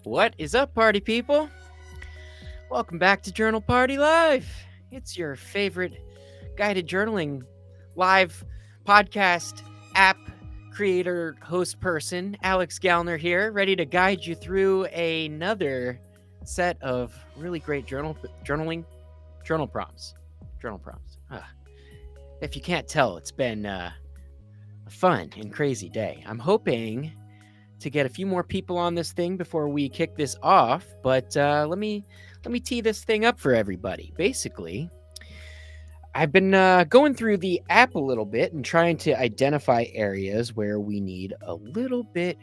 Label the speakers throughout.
Speaker 1: What is up, party people? Welcome back to Journal Party Live. It's your favorite guided journaling live podcast app creator host person, Alex Gallner here, ready to guide you through another set of really great journal prompts. If you can't tell, it's been a fun and crazy day. I'm hoping to get a few more people on this thing before we kick this off, but let me tee this thing up for everybody. Basically, I've been going through the app a little bit and trying to identify areas where we need a little bit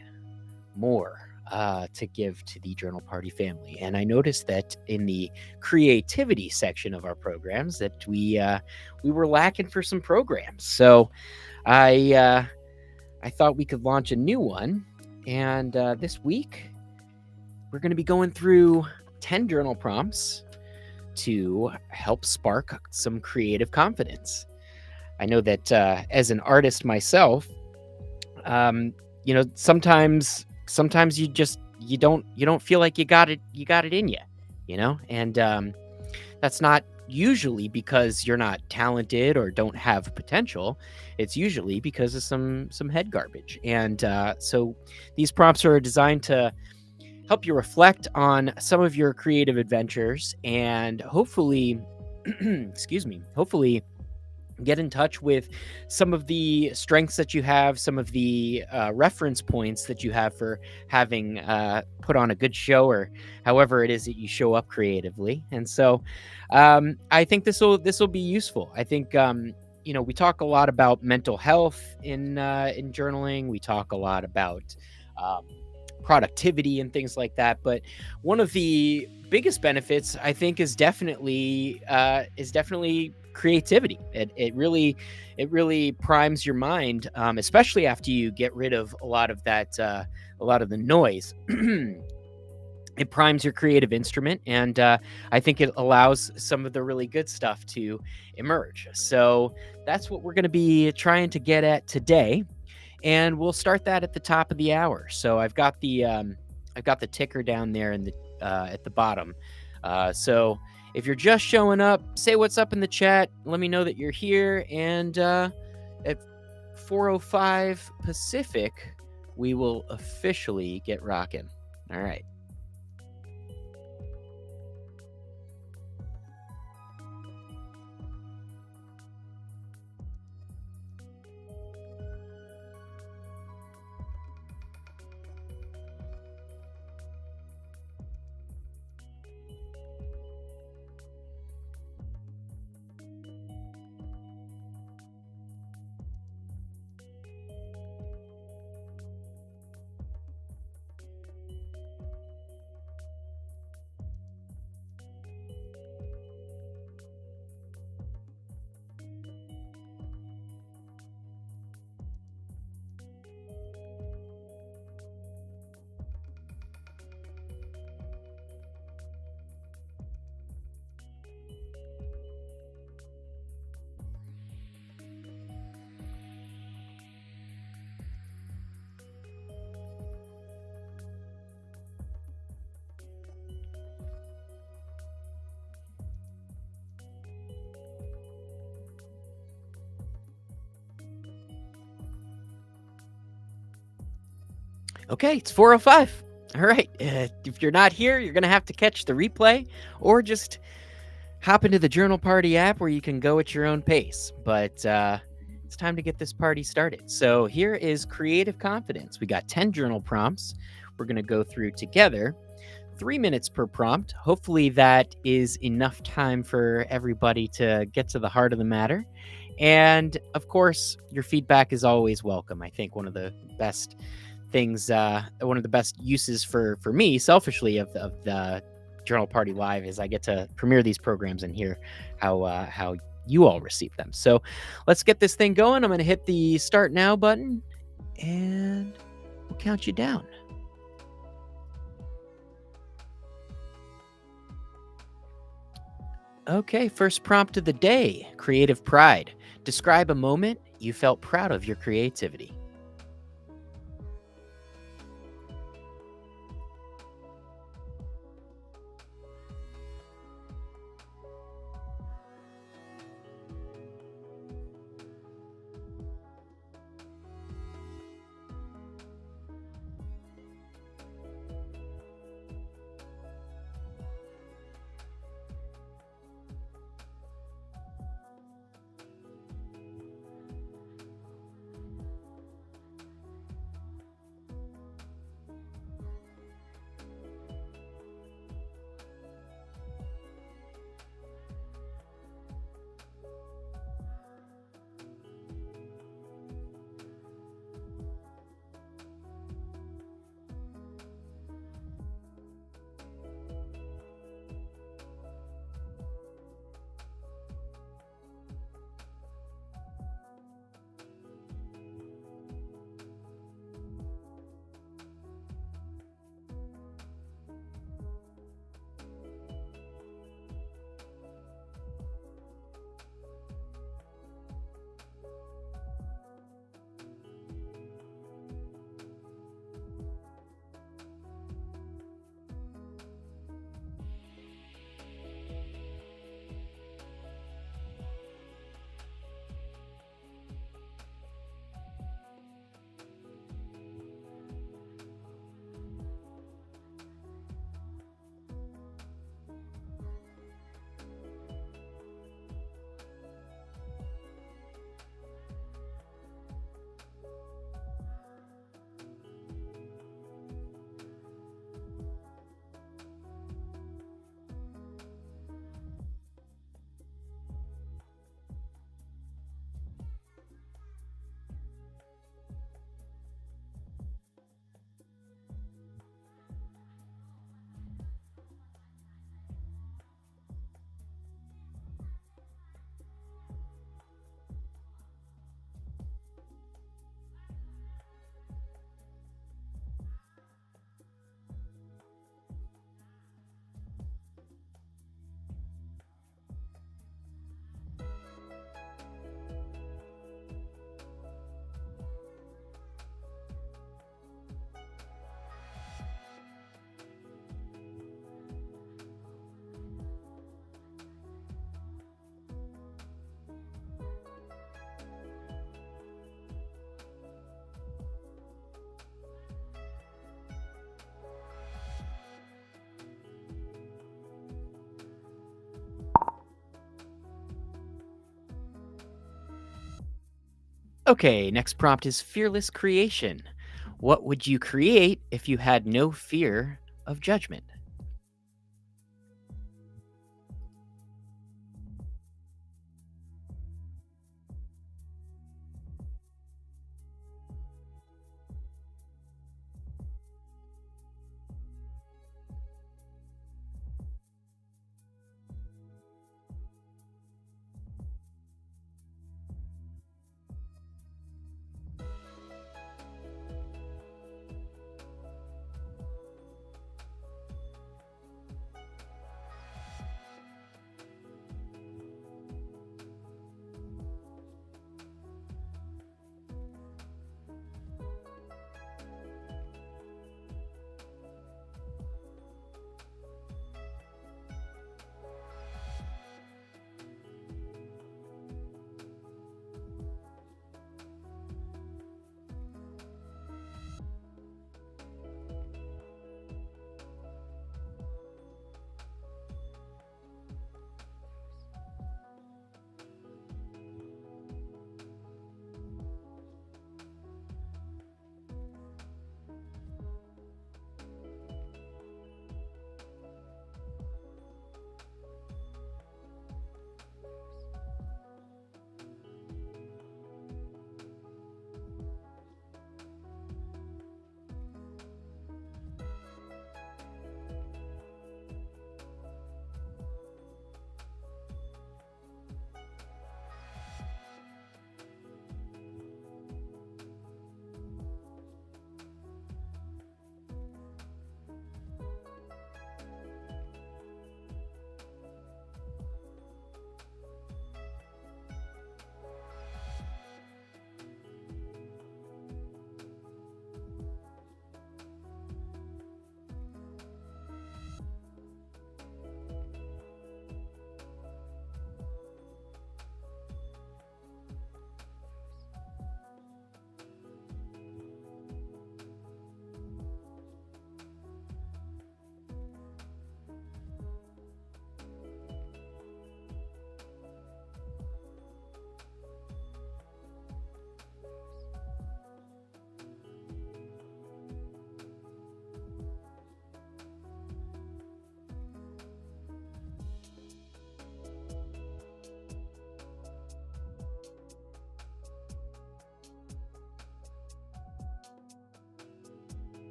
Speaker 1: more to give to the Journal Party family. And I noticed that in the creativity section of our programs that we were lacking for some programs. So I thought we could launch a new one. And this week, we're going to be going through 10 journal prompts to help spark some creative confidence. I know that as an artist myself, sometimes you don't feel like you got it in you, and that's not usually because you're not talented or don't have potential. It's usually because of some head garbage. And so these prompts are designed to help you reflect on some of your creative adventures and hopefully hopefully get in touch with some of the strengths that you have, some of the reference points that you have for having put on a good show, or however it is that you show up creatively. And so I think this will be useful. I think we talk a lot about mental health in journaling. We talk a lot about productivity and things like that, but one of the biggest benefits, I think, is definitely creativity. It really primes your mind, especially after you get rid of a lot of the noise. It primes your creative instrument, and I think it allows some of the really good stuff to emerge. So that's what we're going to be trying to get at today, and we'll start that at the top of the hour. So I've got the ticker down there in the at the bottom. So if you're just showing up, say what's up in the chat. Let me know that you're here. And at 4:05 Pacific, we will officially get rocking. All right. Okay, it's 4:05. All right. If you're not here, you're going to have to catch the replay or just hop into the Journal Party app where you can go at your own pace. But it's time to get this party started. So here is creative confidence. We got 10 journal prompts we're going to go through together. 3 minutes per prompt. Hopefully that is enough time for everybody to get to the heart of the matter. And of course, your feedback is always welcome. I think one of the best things, one of the best uses for me, selfishly, of the Journal Party Live is I get to premiere these programs and hear how you all receive them. So let's get this thing going. I'm going to hit the start now button and we'll count you down. Okay, first prompt of the day, creative pride. Describe a moment you felt proud of your creativity. Okay, next prompt is fearless creation. What would you create if you had no fear of judgment?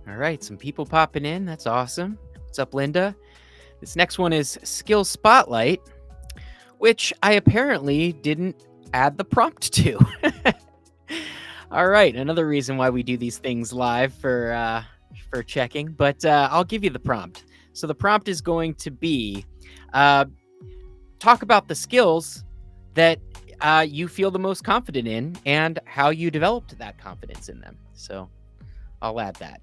Speaker 1: All right, some people popping in. That's awesome. What's up, Linda? This next one is skill spotlight, which I apparently didn't add the prompt to. All right, another reason why we do these things live for checking, but I'll give you the prompt. So the prompt is going to be uh, talk about the skills that you feel the most confident in and how you developed that confidence in them. So I'll add that.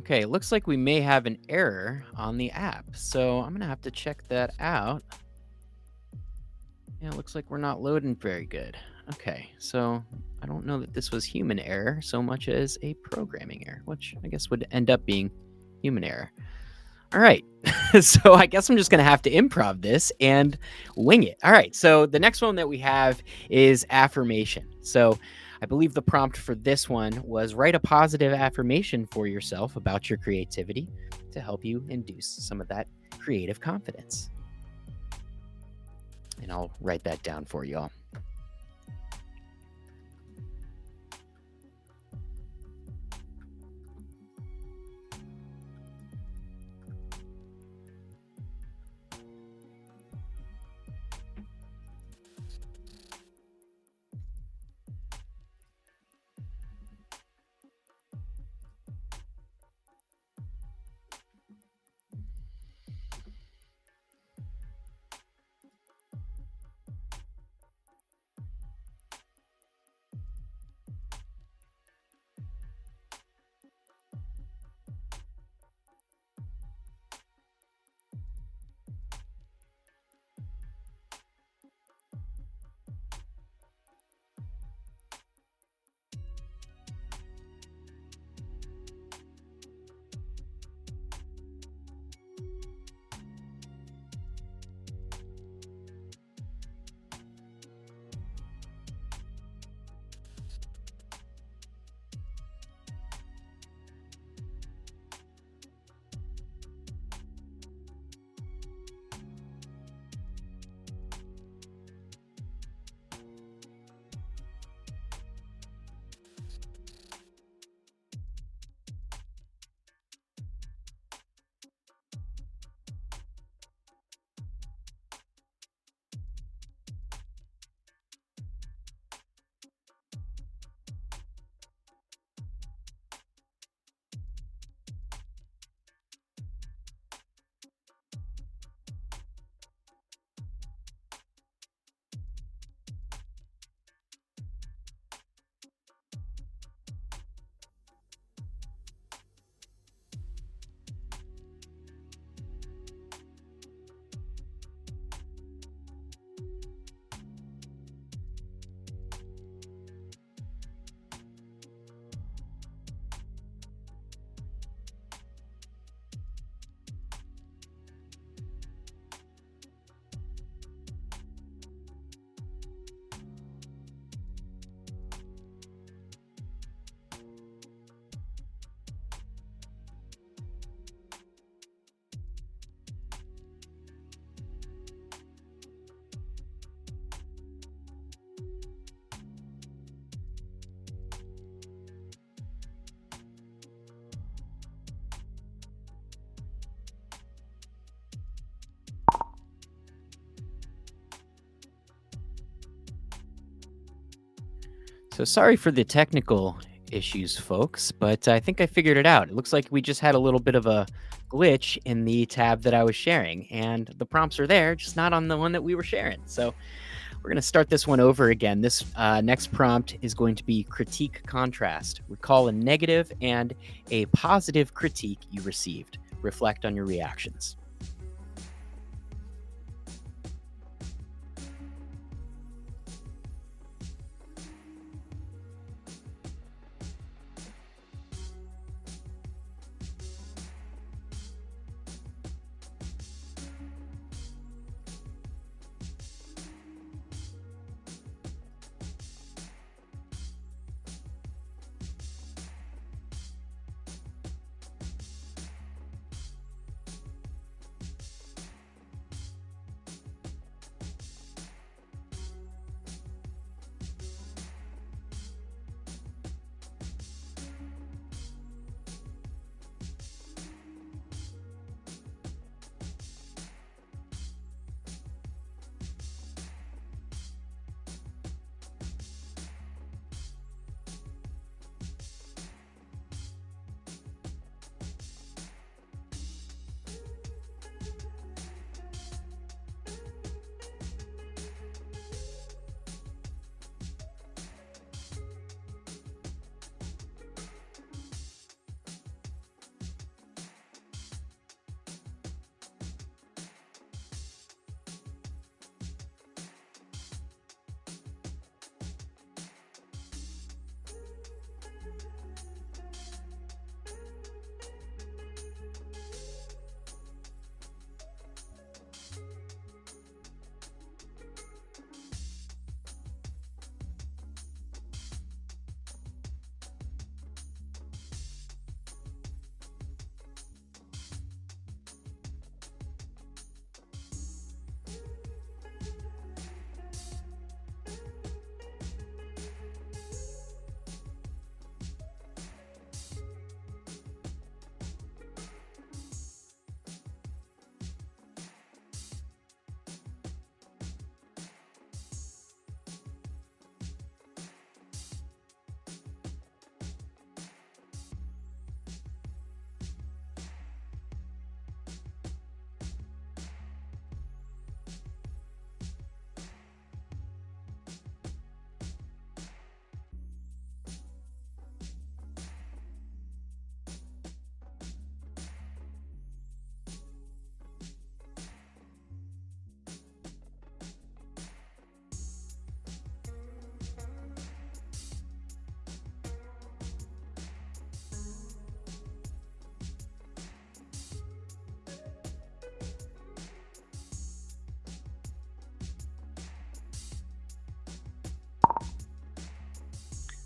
Speaker 1: Okay, it looks like we may have an error on the app. So I'm going to have to check that out. Yeah, it looks like we're not loading very good. Okay, so I don't know that this was human error so much as a programming error, which I guess would end up being human error. All right. So I guess I'm just going to have to improv this and wing it. All right. So the next one that we have is affirmation. So I believe the prompt for this one was write a positive affirmation for yourself about your creativity to help you induce some of that creative confidence. And I'll write that down for y'all. So sorry for the technical issues, folks, but I think I figured it out. It looks like we just had a little bit of a glitch in the tab that I was sharing, and the prompts are there, just not on the one that we were sharing. So we're going to start this one over again. This next prompt is going to be critique contrast. Recall a negative and a positive critique you received. Reflect on your reactions.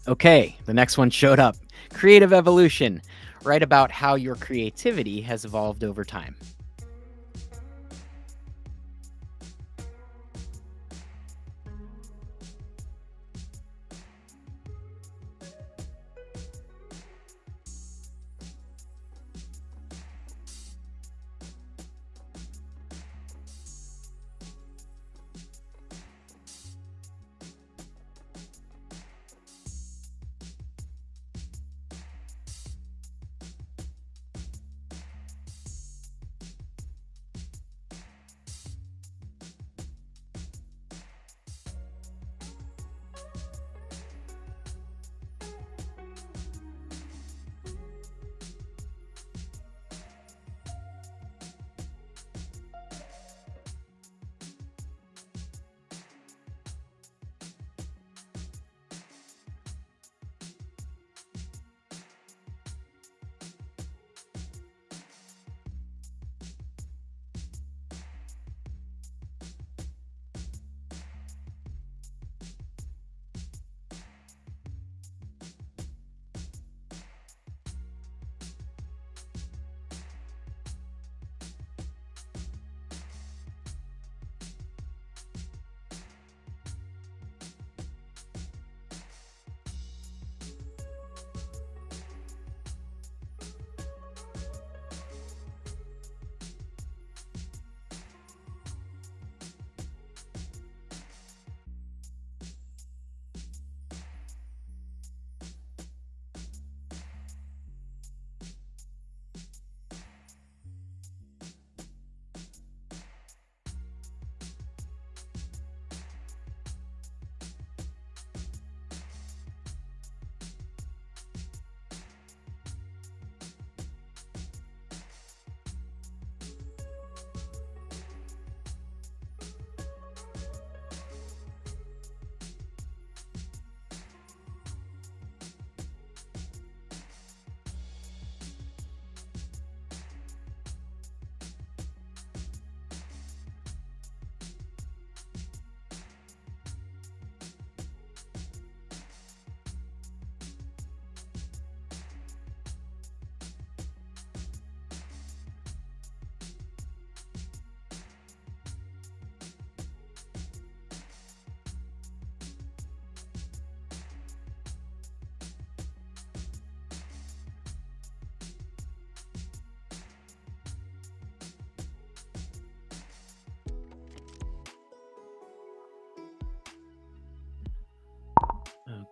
Speaker 1: Okay, the next one showed up. Creative evolution. Write about how your creativity has evolved over time.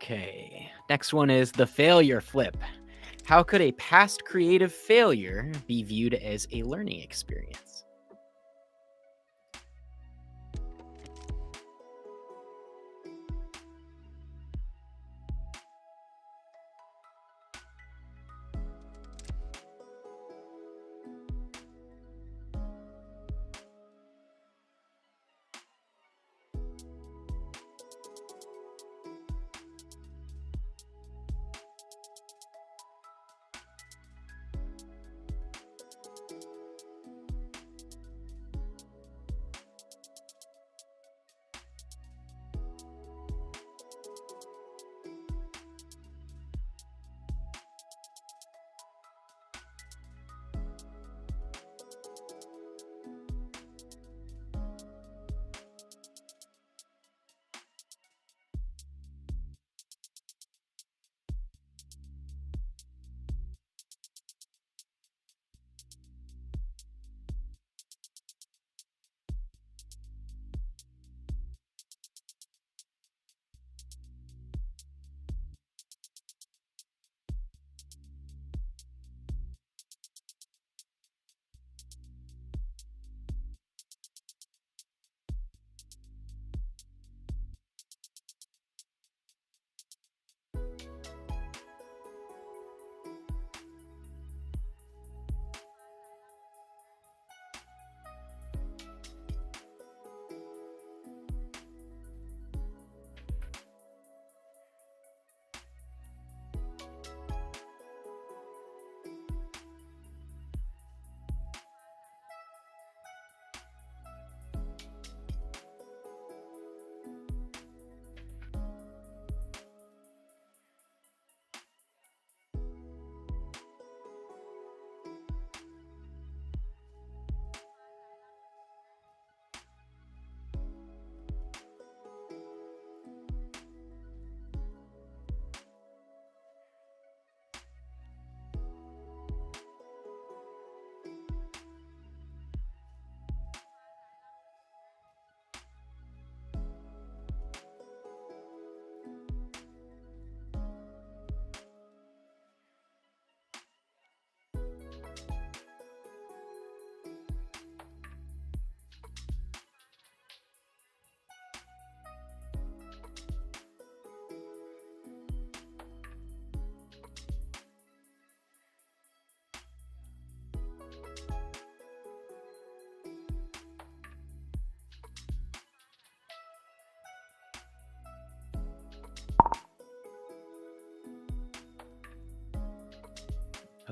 Speaker 1: Okay, next one is the failure flip. How could a past creative failure be viewed as a learning experience?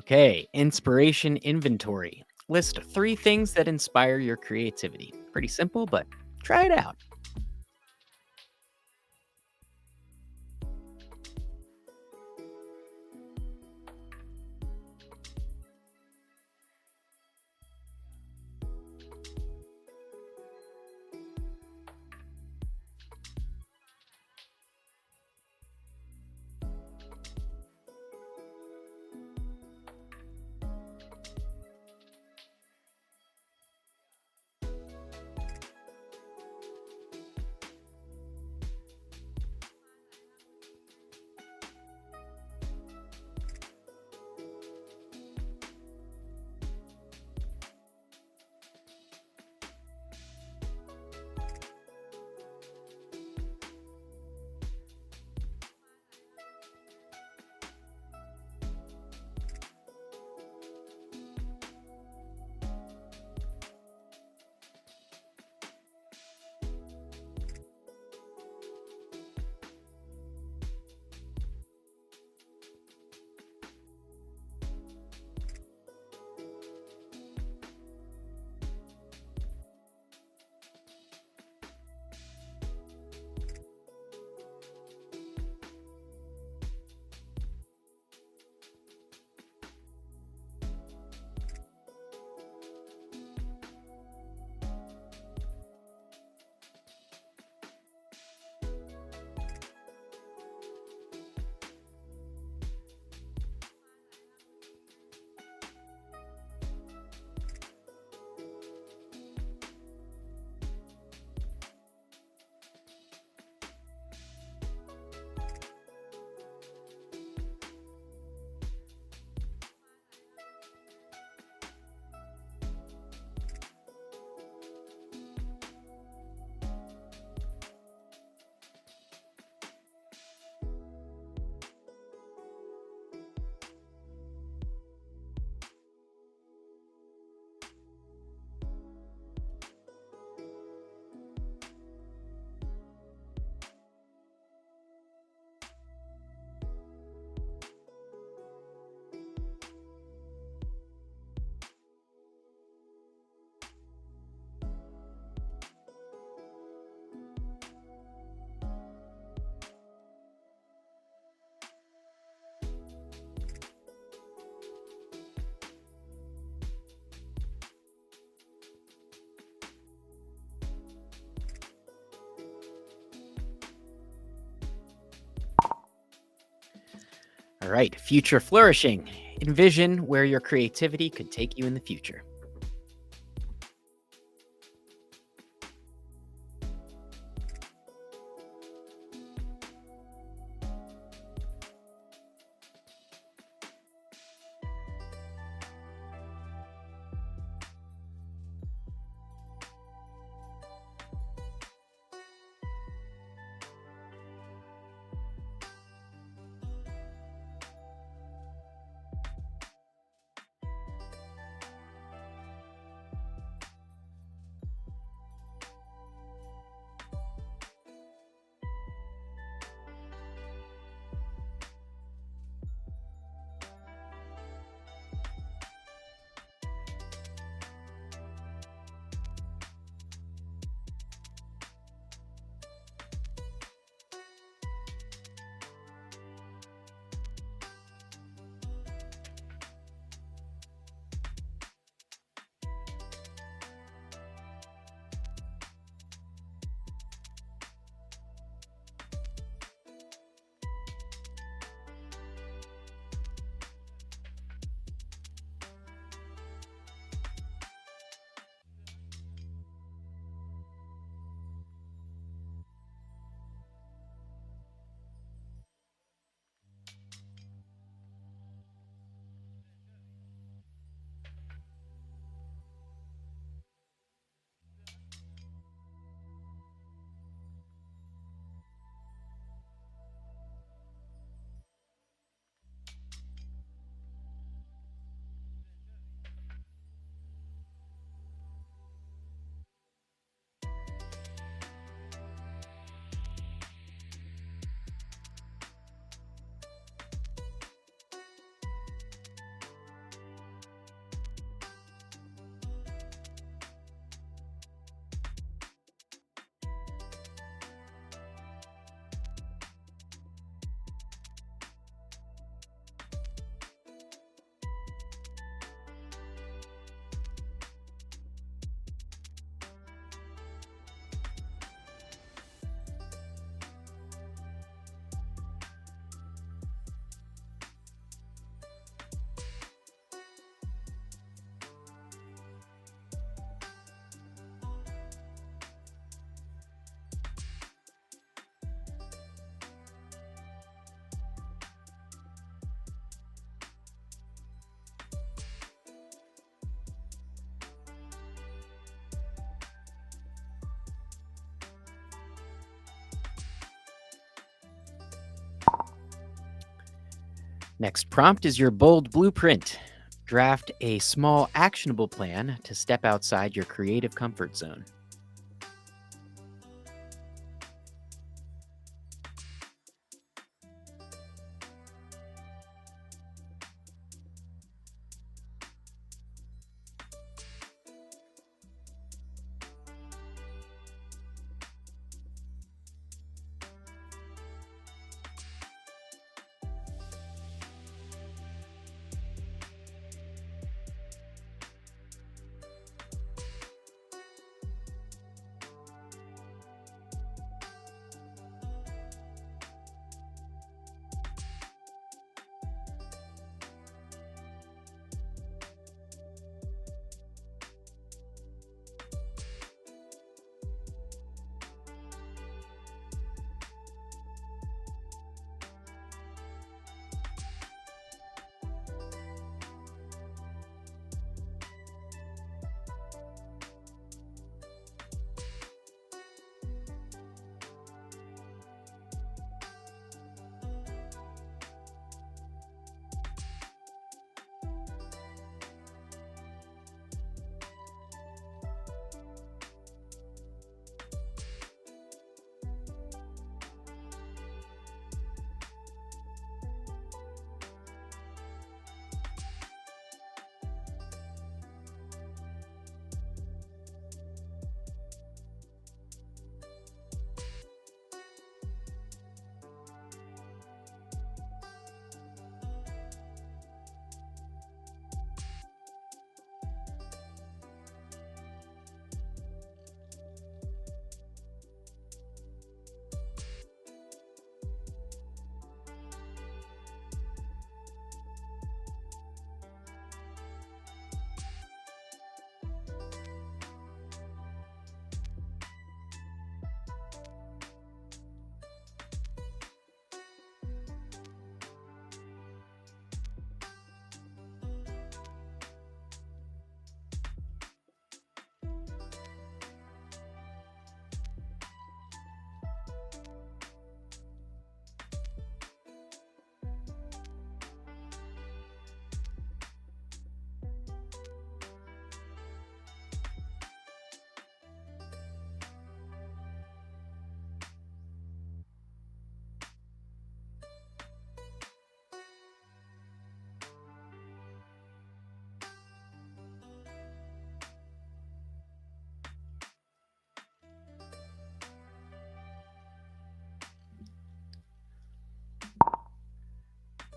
Speaker 1: Okay, inspiration inventory. List 3 things that inspire your creativity. Pretty simple, but try it out. All right, future flourishing. Envision where your creativity could take you in the future. Next prompt is your bold blueprint. Draft a small actionable plan to step outside your creative comfort zone.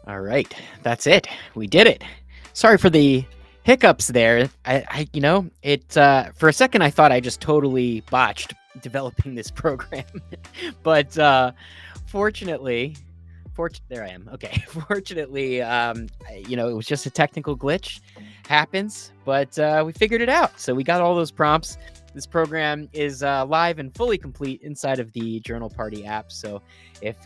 Speaker 1: All right, that's it. We did it. Sorry for the hiccups there. For a second I thought I just totally botched developing this program, but fortunately, there I am. Okay, fortunately, it was just a technical glitch. Happens, but we figured it out. So we got all those prompts. This program is live and fully complete inside of the Journal Party app. So if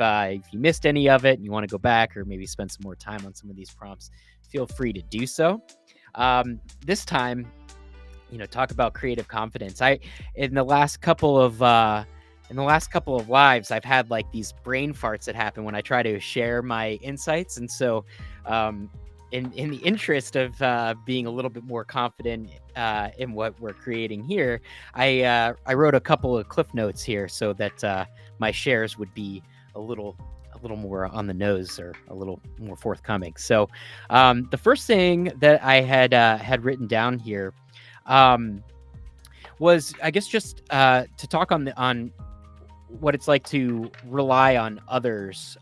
Speaker 1: you missed any of it and you want to go back or maybe spend some more time on some of these prompts, feel free to do so. This time, talk about creative confidence. In the last couple of lives, I've had like these brain farts that happen when I try to share my insights, and so in the interest of being a little bit more confident in what we're creating here, I wrote a couple of cliff notes here so that my shares would be a little more on the nose or a little more forthcoming. So the first thing that I had written down here was, I guess, just to talk on what it's like to rely on others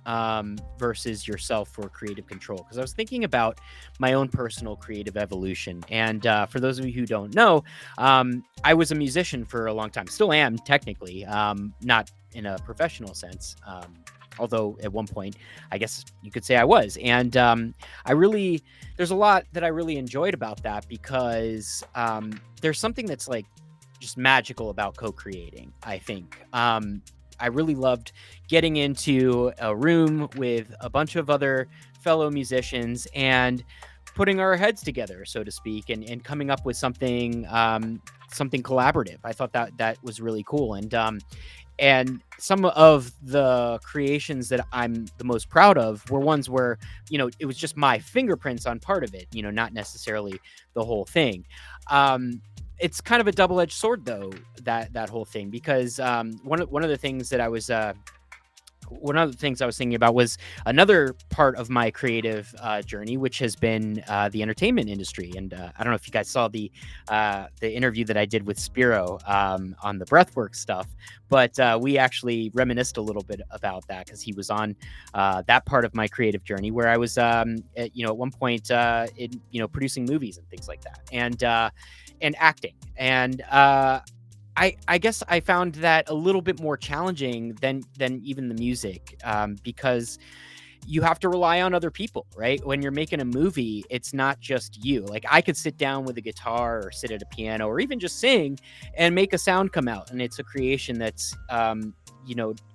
Speaker 1: versus yourself for creative control. Because I was thinking about my own personal creative evolution. And for those of you who don't know, I was a musician for a long time. Still am, technically, not in a professional sense. Although at one point, I guess you could say I was. And there's a lot that I really enjoyed about that, because there's something that's like just magical about co-creating, I think. I really loved getting into a room with a bunch of other fellow musicians and putting our heads together, so to speak, and coming up with something something collaborative. I thought that was really cool. And some of the creations that I'm the most proud of were ones where, it was just my fingerprints on part of it, not necessarily the whole thing. It's kind of a double-edged sword, though, that whole thing, because one of the things that I was one of the things I was thinking about was another part of my creative journey, which has been the entertainment industry. And I don't know if you guys saw the interview that I did with Spiro on the breathwork stuff, but we actually reminisced a little bit about that, because he was on that part of my creative journey where I was, at one point, producing movies and things like that, and acting. And I guess I found that a little bit more challenging than even the music, because you have to rely on other people, right? When you're making a movie, it's not just you. Like, I could sit down with a guitar or sit at a piano or even just sing and make a sound come out, and it's a creation that's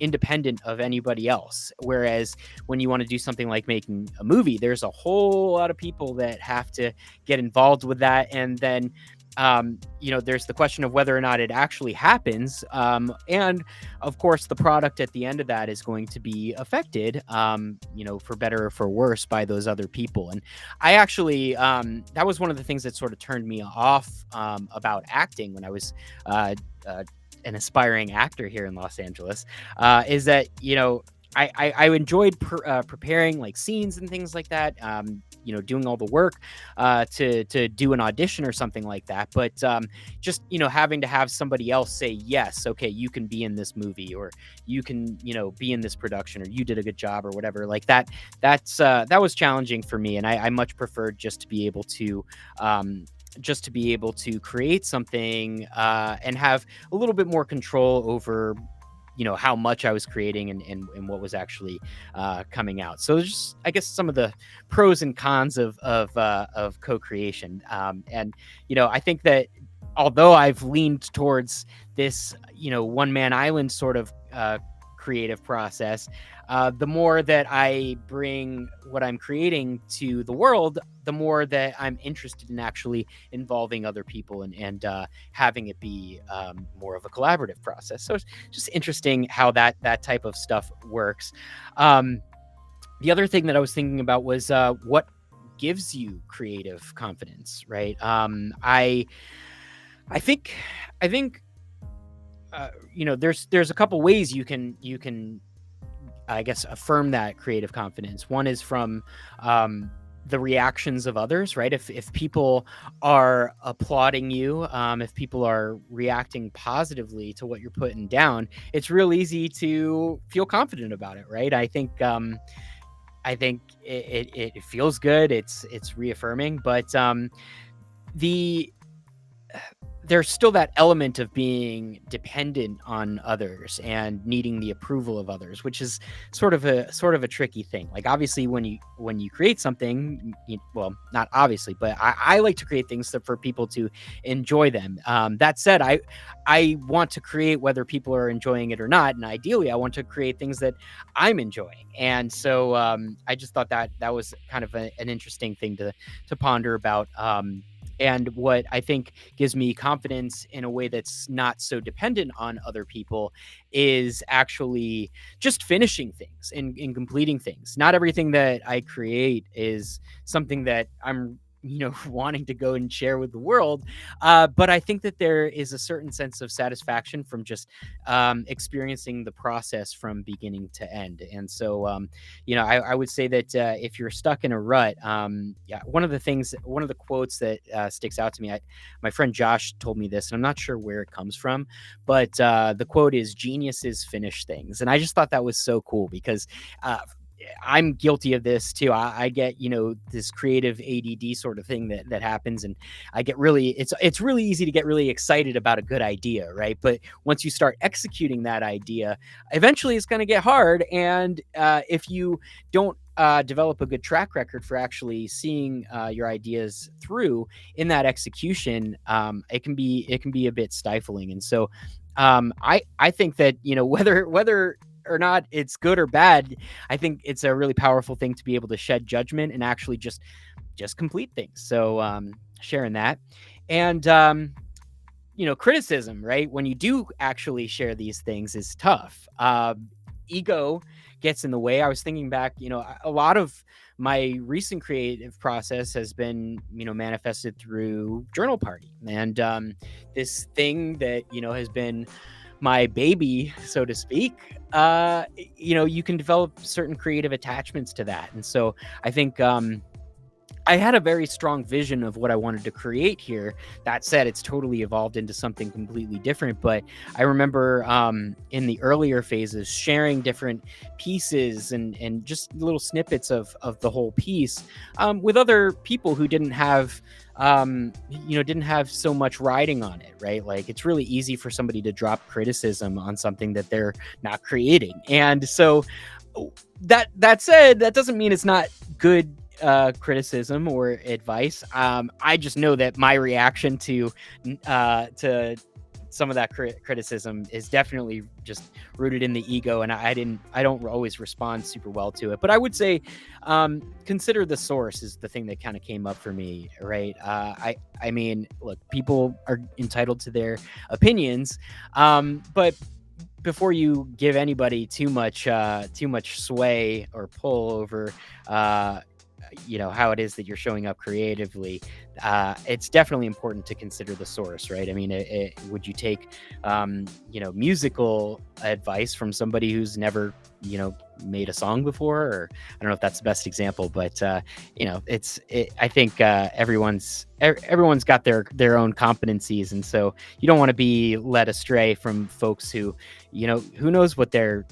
Speaker 1: independent of anybody else. Whereas when you want to do something like making a movie, there's a whole lot of people that have to get involved with that, and then there's the question of whether or not it actually happens. And of course, the product at the end of that is going to be affected, for better or for worse, by those other people. And I actually, that was one of the things that sort of turned me off about acting when I was an aspiring actor here in Los Angeles, is that, I enjoyed preparing like scenes and things like that, doing all the work to do an audition or something like that. But just, having to have somebody else say, yes, okay, you can be in this movie, or you can, be in this production, or you did a good job, or whatever like that. That was challenging for me. And I much preferred just to be able to create something and have a little bit more control over how much I was creating and what was actually coming out. So just, I guess, some of the pros and cons of co-creation. And I think that although I've leaned towards this one man island sort of creative process, the more that I bring what I'm creating to the world, the more that I'm interested in actually involving other people and having it be more of a collaborative process. So it's just interesting how that type of stuff works. The other thing that I was thinking about was what gives you creative confidence, right? I think there's a couple ways you can I guess affirm that creative confidence. One is from the reactions of others, right? If people are applauding you, if people are reacting positively to what you're putting down, it's real easy to feel confident about it, right? I think it feels good. It's reaffirming, but there's still that element of being dependent on others and needing the approval of others, which is sort of a tricky thing. Like, obviously, when you create something, well, not obviously, but I like to create things for people to enjoy them. That said, I want to create whether people are enjoying it or not, and ideally, I want to create things that I'm enjoying. And so I just thought that was kind of an interesting thing to ponder about. And what I think gives me confidence in a way that's not so dependent on other people is actually just finishing things and completing things. Not everything that I create is something that I'm wanting to go and share with the world. But I think that there is a certain sense of satisfaction from just experiencing the process from beginning to end. And so, I would say that if you're stuck in a rut, one of the quotes that sticks out to me, my friend Josh told me this, and I'm not sure where it comes from, but the quote is, "Geniuses finish things." And I just thought that was so cool, because I'm guilty of this too. I get, this creative ADD sort of thing that happens, and I get it's really easy to get really excited about a good idea, right? But once you start executing that idea, eventually it's going to get hard. And if you don't develop a good track record for actually seeing your ideas through in that execution, it can be a bit stifling. And so I think that, whether or not it's good or bad, I think it's a really powerful thing to be able to shed judgment and actually just just complete things. So sharing that. And criticism, right? When you do actually share these things is tough. Ego gets in the way. I was thinking back, a lot of my recent creative process has been, manifested through Journal Party. And this thing that, has been my baby, so to speak, you can develop certain creative attachments to that. And so I think, I had a very strong vision of what I wanted to create here. That said, it's totally evolved into something completely different. But I remember in the earlier phases sharing different pieces and just little snippets of the whole piece with other people who didn't have so much riding on it, right? Like it's really easy for somebody to drop criticism on something that they're not creating. And so that said, that doesn't mean it's not good criticism or advice. I just know that my reaction to some of that criticism is definitely just rooted in the ego, and I don't always respond super well to it. But I would say consider the source is the thing that kind of came up for me, right? I mean, look, people are entitled to their opinions, but before you give anybody too much sway or pull over how it is that you're showing up creatively, it's definitely important to consider the source, right? I mean, would you take musical advice from somebody who's never made a song before? Or I don't know if that's the best example, but I think everyone's got their own competencies, and so you don't want to be led astray from folks who who knows what their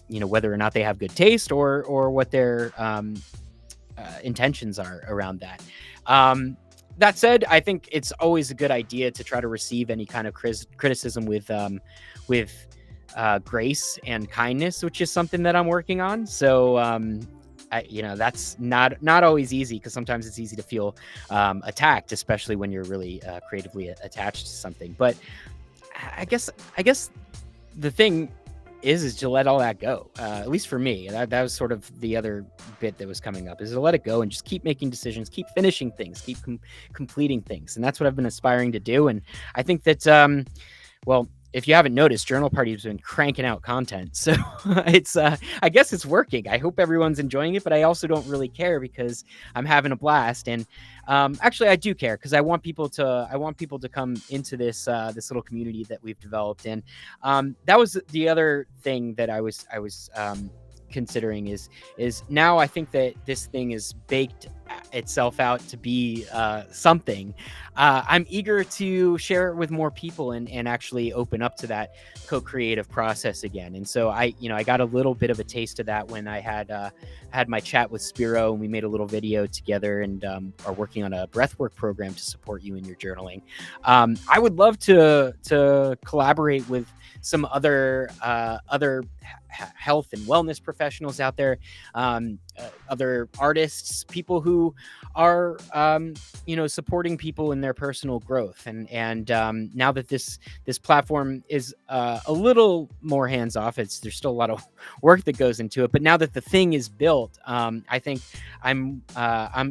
Speaker 1: whether or not they have good taste or what their intentions are around that. That said, I think it's always a good idea to try to receive any kind of criticism with grace and kindness, which is something that I'm working on. So, that's not always easy, because sometimes it's easy to feel attacked, especially when you're really creatively attached to something. But I guess the thing is to let all that go. At least for me, that was sort of the other bit that was coming up, is to let it go and just keep making decisions, keep finishing things, keep completing things. And that's what I've been aspiring to do. And I think that, well, if you haven't noticed, Journal Party has been cranking out content. So it's, I guess it's working. I hope everyone's enjoying it, but I also don't really care because I'm having a blast. And actually, I do care, because I want people to come into this this little community that we've developed. And that was the other thing that I was considering is now I think that this thing is baked itself out to be something. I'm eager to share it with more people and actually open up to that co-creative process again. And so I got a little bit of a taste of that when I had my chat with Spiro, and we made a little video together, and are working on a breathwork program to support you in your journaling. I would love to collaborate with some other health and wellness professionals out there, other artists, people who are supporting people in their personal growth. And now that this platform is a little more hands off, there's still a lot of work that goes into it, but now that the thing is built, I think I'm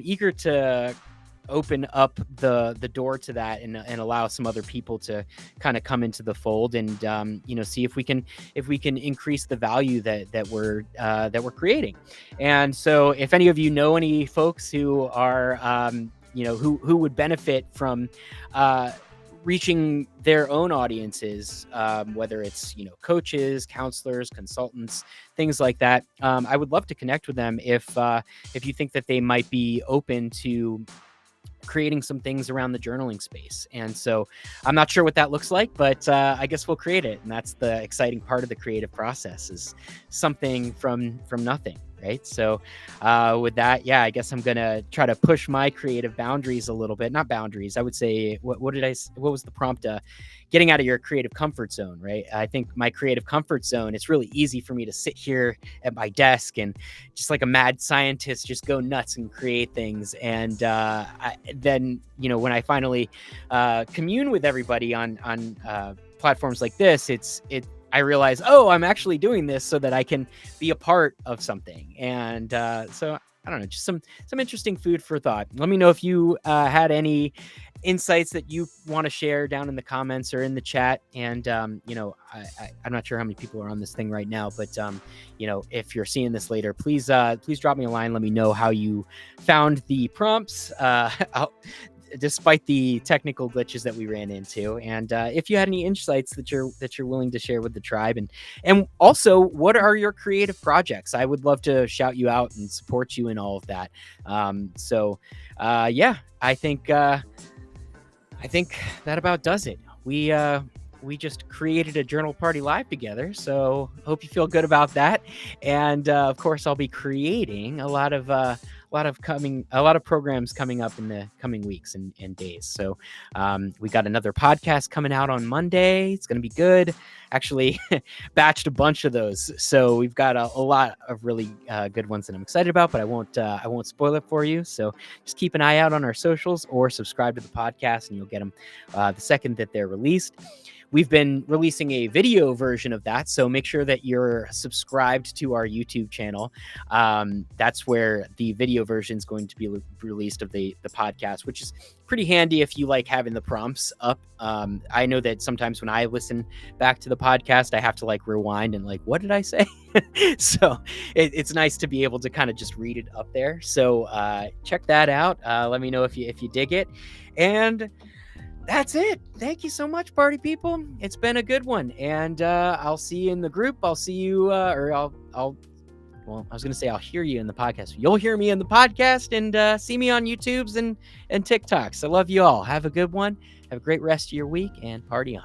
Speaker 1: eager to open up the door to that and allow some other people to kind of come into the fold and see if we can increase the value that we're creating. And so if any of you know any folks who are who would benefit from reaching their own audiences, whether it's coaches, counselors, consultants, things like that, I would love to connect with them if you think that they might be open to creating some things around the journaling space. And so I'm not sure what that looks like, but I guess we'll create it. And that's the exciting part of the creative process, is something from nothing, right? So with that, yeah, I guess I'm going to try to push my creative boundaries a little bit. Not boundaries, I would say, what was the prompt? Getting out of your creative comfort zone, right? I think my creative comfort zone, it's really easy for me to sit here at my desk and just like a mad scientist, just go nuts and create things. And then, when I finally commune with everybody on platforms like this, I realize, oh, I'm actually doing this so that I can be a part of something. And so I don't know, just some interesting food for thought. Let me know if you had any insights that you want to share down in the comments or in the chat. And I'm not sure how many people are on this thing right now, but if you're seeing this later, please drop me a line. Let me know how you found the prompts. Despite the technical glitches that we ran into, and if you had any insights that you're willing to share with the tribe, and also, what are your creative projects? I would love to shout you out and support you in all of that. I think that about does it. We just created a journal party live together, so hope you feel good about that. And of course, I'll be creating a lot of programs coming up in the coming weeks and days. So we got another podcast coming out on Monday. It's going to be good. Actually, batched a bunch of those, so we've got a lot of really good ones that I'm excited about. But I won't spoil it for you. So just keep an eye out on our socials or subscribe to the podcast, and you'll get them the second that they're released. We've been releasing a video version of that, so make sure that you're subscribed to our YouTube channel. That's where the video version is going to be released of the podcast, which is pretty handy if you like having the prompts up. I know that sometimes when I listen back to the podcast, I have to like rewind and like, what did I say? So it's nice to be able to kind of just read it up there. So check that out. Let me know if you dig it. And that's it. Thank you so much, party people. It's been a good one, and I'll see you in the group. I'll see you, well, I was going to say I'll hear you in the podcast. You'll hear me in the podcast, and see me on YouTubes and TikToks. I love you all. Have a good one. Have a great rest of your week, and party on.